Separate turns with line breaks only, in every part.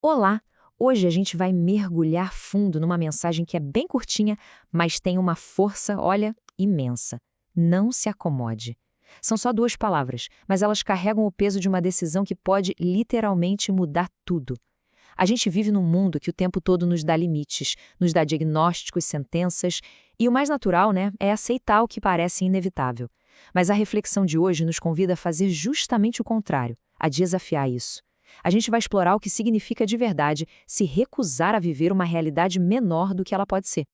Olá! Hoje a gente vai mergulhar fundo numa mensagem que é bem curtinha, mas tem uma força, olha, imensa. Não se acomode. São só duas palavras, mas elas carregam o peso de uma decisão que pode literalmente mudar tudo. A gente vive num mundo que o tempo todo nos dá limites, nos dá diagnósticos, sentenças, e o mais natural, né, é aceitar o que parece inevitável. Mas a reflexão de hoje nos convida a fazer justamente o contrário, a desafiar isso. A gente vai explorar o que significa de verdade se recusar a viver uma realidade menor do que ela pode ser.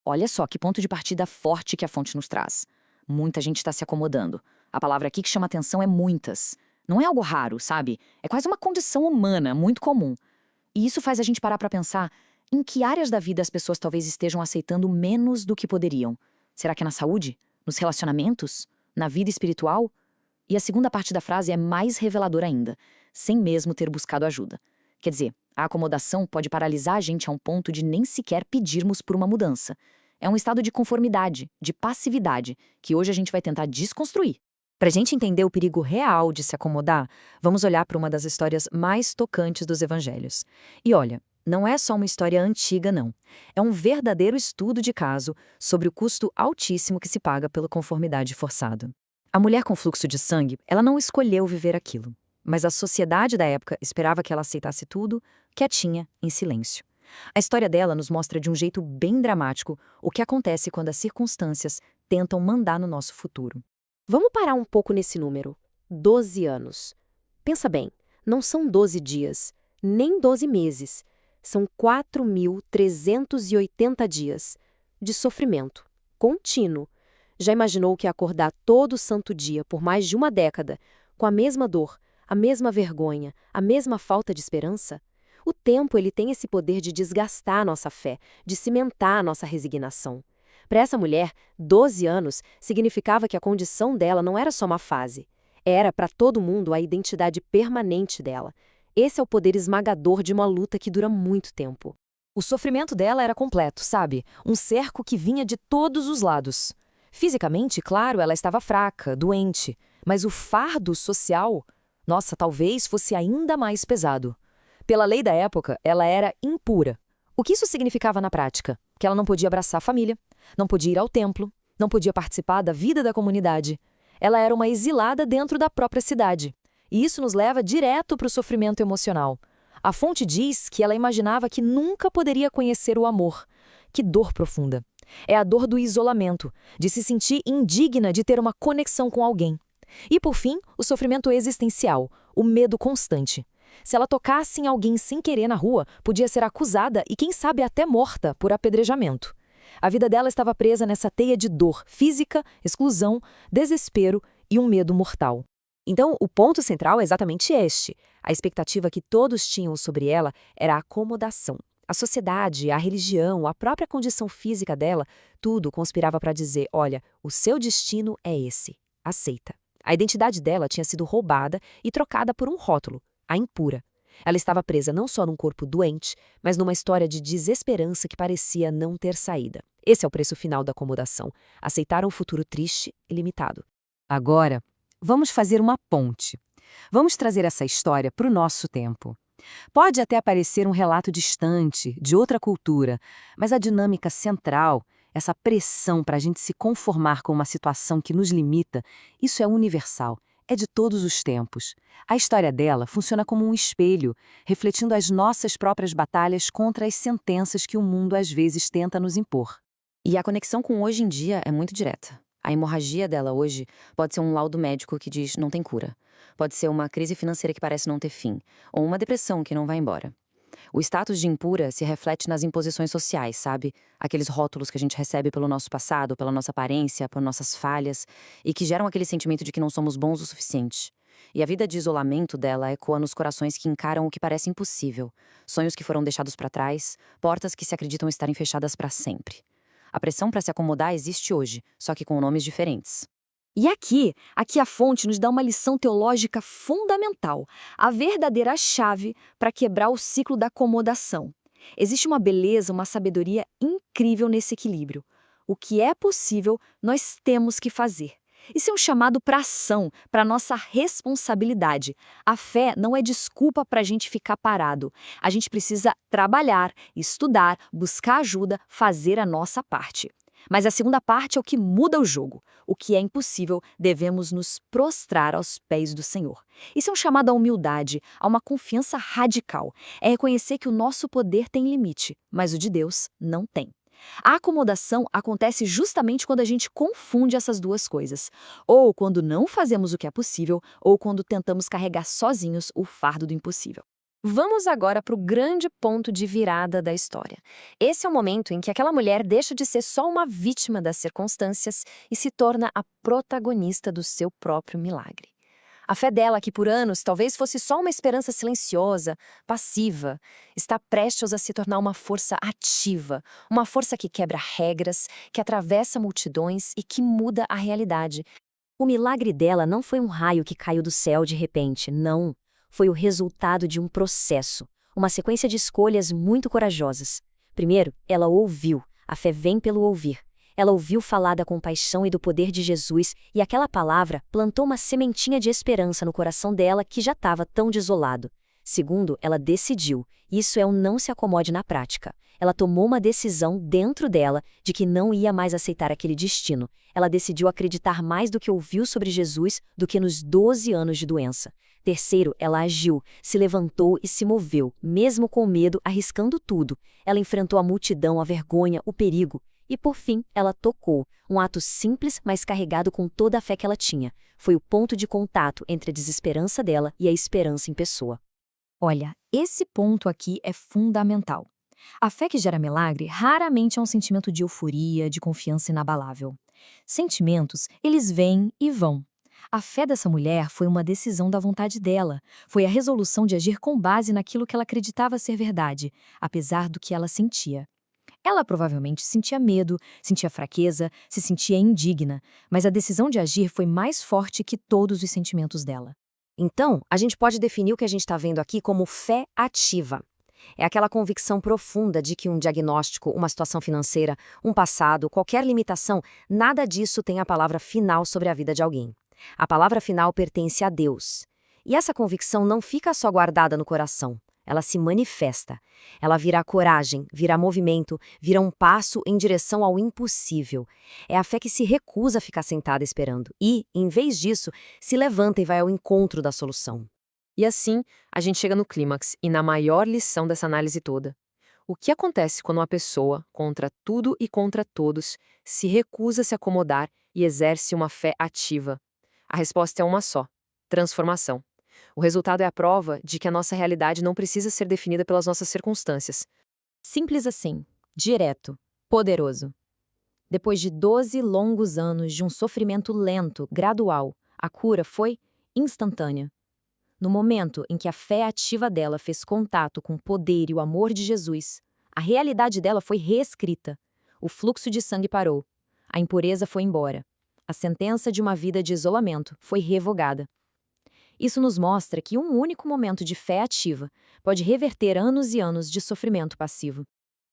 Olha só que ponto de partida forte que a fonte nos traz. Muita gente está se acomodando. A palavra aqui que chama atenção é muitas. Não é algo raro, sabe? É quase uma condição humana, muito comum. E isso faz a gente parar para pensar em que áreas da vida as pessoas talvez estejam aceitando menos do que poderiam. Será que é na saúde? Nos relacionamentos? Na vida espiritual? E a segunda parte da frase é mais reveladora ainda, sem mesmo ter buscado ajuda. Quer dizer, a acomodação pode paralisar a gente a um ponto de nem sequer pedirmos por uma mudança. É um estado de conformidade, de passividade, que hoje a gente vai tentar desconstruir.
Para a gente entender o perigo real de se acomodar, vamos olhar para uma das histórias mais tocantes dos evangelhos. E olha, não é só uma história antiga, não. É um verdadeiro estudo de caso sobre o custo altíssimo que se paga pela conformidade forçada. A mulher com fluxo de sangue, ela não escolheu viver aquilo, mas a sociedade da época esperava que ela aceitasse tudo, quietinha, em silêncio. A história dela nos mostra de um jeito bem dramático o que acontece quando as circunstâncias tentam mandar no nosso futuro.
Vamos parar um pouco nesse número. 12 anos. Pensa bem, não são 12 dias, nem 12 meses. São 4.380 dias de sofrimento contínuo. Já imaginou que é acordar todo santo dia por mais de uma década, com a mesma dor, a mesma vergonha, a mesma falta de esperança? O tempo ele tem esse poder de desgastar a nossa fé, de cimentar a nossa resignação. Para essa mulher, 12 anos significava que a condição dela não era só uma fase. Era para todo mundo a identidade permanente dela. Esse é o poder esmagador de uma luta que dura muito tempo.
O sofrimento dela era completo, sabe? Um cerco que vinha de todos os lados. Fisicamente, claro, ela estava fraca, doente, mas o fardo social, nossa, talvez fosse ainda mais pesado. Pela lei da época, ela era impura. O que isso significava na prática? Que ela não podia abraçar a família, não podia ir ao templo, não podia participar da vida da comunidade. Ela era uma exilada dentro da própria cidade. E isso nos leva direto para o sofrimento emocional. A fonte diz que ela imaginava que nunca poderia conhecer o amor. Que dor profunda. É a dor do isolamento, de se sentir indigna de ter uma conexão com alguém. E, por fim, o sofrimento existencial, o medo constante. Se ela tocasse em alguém sem querer na rua, podia ser acusada e, quem sabe, até morta por apedrejamento. A vida dela estava presa nessa teia de dor física, exclusão, desespero e um medo mortal. Então, o ponto central é exatamente este. A expectativa que todos tinham sobre ela era a acomodação. A sociedade, a religião, a própria condição física dela, tudo conspirava para dizer, olha, o seu destino é esse. Aceita. A identidade dela tinha sido roubada e trocada por um rótulo, a impura. Ela estava presa não só num corpo doente, mas numa história de desesperança que parecia não ter saída. Esse é o preço final da acomodação. Aceitar um futuro triste e limitado. Agora, vamos fazer uma ponte. Vamos trazer essa história para o nosso tempo. Pode até parecer um relato distante, de outra cultura, mas a dinâmica central, essa pressão para a gente se conformar com uma situação que nos limita, isso é universal. É de todos os tempos. A história dela funciona como um espelho, refletindo as nossas próprias batalhas contra as sentenças que o mundo às vezes tenta nos impor.
E a conexão com hoje em dia é muito direta. A hemorragia dela hoje pode ser um laudo médico que diz não tem cura. Pode ser uma crise financeira que parece não ter fim, ou uma depressão que não vai embora. O status de impura se reflete nas imposições sociais, sabe? Aqueles rótulos que a gente recebe pelo nosso passado, pela nossa aparência, por nossas falhas, e que geram aquele sentimento de que não somos bons o suficiente. E a vida de isolamento dela ecoa nos corações que encaram o que parece impossível, sonhos que foram deixados para trás, portas que se acreditam estarem fechadas para sempre. A pressão para se acomodar existe hoje, só que com nomes diferentes.
E aqui a fonte nos dá uma lição teológica fundamental, a verdadeira chave para quebrar o ciclo da acomodação. Existe uma beleza, uma sabedoria incrível nesse equilíbrio. O que é possível, nós temos que fazer.
Isso é um chamado para ação, para nossa responsabilidade. A fé não é desculpa para a gente ficar parado. A gente precisa trabalhar, estudar, buscar ajuda, fazer a nossa parte. Mas a segunda parte é o que muda o jogo. O que é impossível, devemos nos prostrar aos pés do Senhor. Isso é um chamado à humildade, a uma confiança radical. É reconhecer que o nosso poder tem limite, mas o de Deus não tem. A acomodação acontece justamente quando a gente confunde essas duas coisas. Ou quando não fazemos o que é possível, ou quando tentamos carregar sozinhos o fardo do impossível.
Vamos agora para o grande ponto de virada da história. Esse é o momento em que aquela mulher deixa de ser só uma vítima das circunstâncias e se torna a protagonista do seu próprio milagre. A fé dela, que por anos talvez fosse só uma esperança silenciosa, passiva, está prestes a se tornar uma força ativa, uma força que quebra regras, que atravessa multidões e que muda a realidade. O milagre dela não foi um raio que caiu do céu de repente, não. Foi o resultado de um processo, uma sequência de escolhas muito corajosas. Primeiro, ela ouviu. A fé vem pelo ouvir. Ela ouviu falar da compaixão e do poder de Jesus, e aquela palavra plantou uma sementinha de esperança no coração dela que já estava tão desolado. Segundo, ela decidiu. Isso é o não se acomode na prática. Ela tomou uma decisão dentro dela de que não ia mais aceitar aquele destino. Ela decidiu acreditar mais do que ouviu sobre Jesus do que nos 12 anos de doença. Terceiro, ela agiu, se levantou e se moveu, mesmo com medo, arriscando tudo. Ela enfrentou a multidão, a vergonha, o perigo. E, por fim, ela tocou, um ato simples, mas carregado com toda a fé que ela tinha. Foi o ponto de contato entre a desesperança dela e a esperança em pessoa.
Olha, esse ponto aqui é fundamental. A fé que gera milagre raramente é um sentimento de euforia, de confiança inabalável. Sentimentos, eles vêm e vão. A fé dessa mulher foi uma decisão da vontade dela. Foi a resolução de agir com base naquilo que ela acreditava ser verdade, apesar do que ela sentia. Ela provavelmente sentia medo, sentia fraqueza, se sentia indigna, mas a decisão de agir foi mais forte que todos os sentimentos dela.
Então, a gente pode definir o que a gente está vendo aqui como fé ativa. É aquela convicção profunda de que um diagnóstico, uma situação financeira, um passado, qualquer limitação, nada disso tem a palavra final sobre a vida de alguém. A palavra final pertence a Deus. E essa convicção não fica só guardada no coração. Ela se manifesta. Ela vira coragem, vira movimento, vira um passo em direção ao impossível. É a fé que se recusa a ficar sentada esperando e, em vez disso, se levanta e vai ao encontro da solução. E assim, a gente chega no clímax e na maior lição dessa análise toda. O que acontece quando uma pessoa, contra tudo e contra todos, se recusa a se acomodar e exerce uma fé ativa? A resposta é uma só: transformação. O resultado é a prova de que a nossa realidade não precisa ser definida pelas nossas circunstâncias.
Simples assim, direto, poderoso. Depois de 12 longos anos de um sofrimento lento, gradual, a cura foi instantânea. No momento em que a fé ativa dela fez contato com o poder e o amor de Jesus, a realidade dela foi reescrita. O fluxo de sangue parou. A impureza foi embora. A sentença de uma vida de isolamento foi revogada. Isso nos mostra que um único momento de fé ativa pode reverter anos e anos de sofrimento passivo.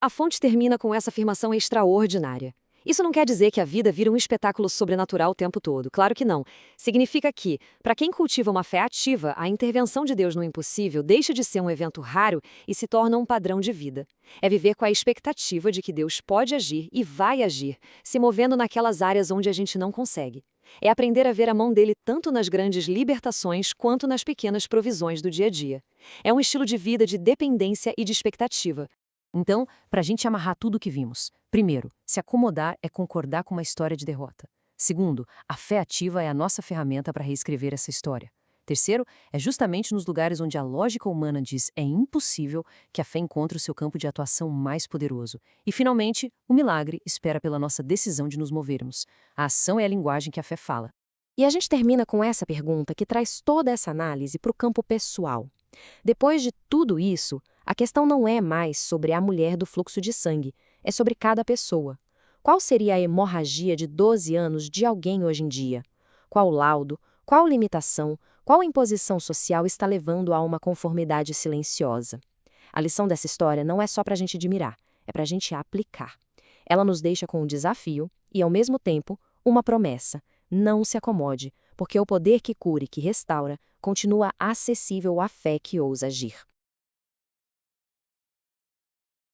A fonte termina com essa afirmação extraordinária. Isso não quer dizer que a vida vira um espetáculo sobrenatural o tempo todo. Claro que não. Significa que, para quem cultiva uma fé ativa, a intervenção de Deus no impossível deixa de ser um evento raro e se torna um padrão de vida. É viver com a expectativa de que Deus pode agir e vai agir, se movendo naquelas áreas onde a gente não consegue. É aprender a ver a mão dele tanto nas grandes libertações quanto nas pequenas provisões do dia a dia. É um estilo de vida de dependência e de expectativa. Então, para a gente amarrar tudo o que vimos, primeiro, se acomodar é concordar com uma história de derrota. Segundo, a fé ativa é a nossa ferramenta para reescrever essa história. Terceiro, é justamente nos lugares onde a lógica humana diz é impossível que a fé encontre o seu campo de atuação mais poderoso. E, finalmente, o milagre espera pela nossa decisão de nos movermos. A ação é a linguagem que a fé fala.
E a gente termina com essa pergunta que traz toda essa análise para o campo pessoal. Depois de tudo isso, a questão não é mais sobre a mulher do fluxo de sangue, é sobre cada pessoa. Qual seria a hemorragia de 12 anos de alguém hoje em dia? Qual laudo, qual limitação, qual imposição social está levando a uma conformidade silenciosa? A lição dessa história não é só para a gente admirar, é para a gente aplicar. Ela nos deixa com um desafio e, ao mesmo tempo, uma promessa. Não se acomode, porque o poder que cura e que restaura continua acessível à fé que ousa agir.